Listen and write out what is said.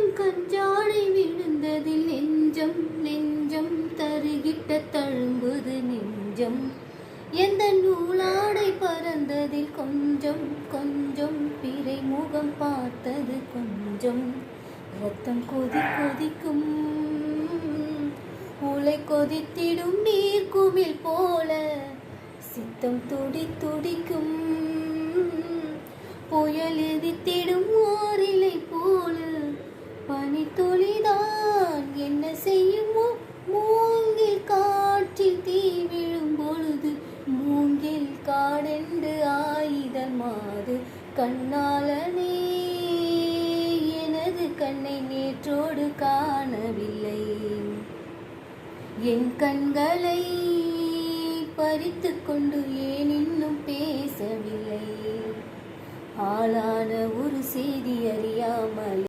கொஞ்சம் கஞ்சாடை விழுந்ததில் நெஞ்சம் நெஞ்சம் தருகிட்ட தழும்புது நெஞ்சம். எந்த நூலாடை பறந்ததில் கொஞ்சம் கொஞ்சம் பிறை முகம் பார்த்தது கொஞ்சம். ரத்தம் கொதி கொதிக்கும் உலை கொதித்திடும் நீர்க்குமிழ் போல சித்தம் துடி துடிக்கும். புயல் எதிர்த்திடும் ஓரிலை போல பனி துளிதான் என்ன செய்யுமோ. மூங்கில் காற்றில் தீ விழும் பொழுது மூங்கில் காடென்று ஆயுதம் மாது. கண்ணாலனே எனது கண்ணை நேற்றோடு காணவில்லை. என் கண்களை பறித்து கொண்டு ஏன் இன்னும் பேசவில்லை. ஆளான ஒரு செய்தி அறியாமல்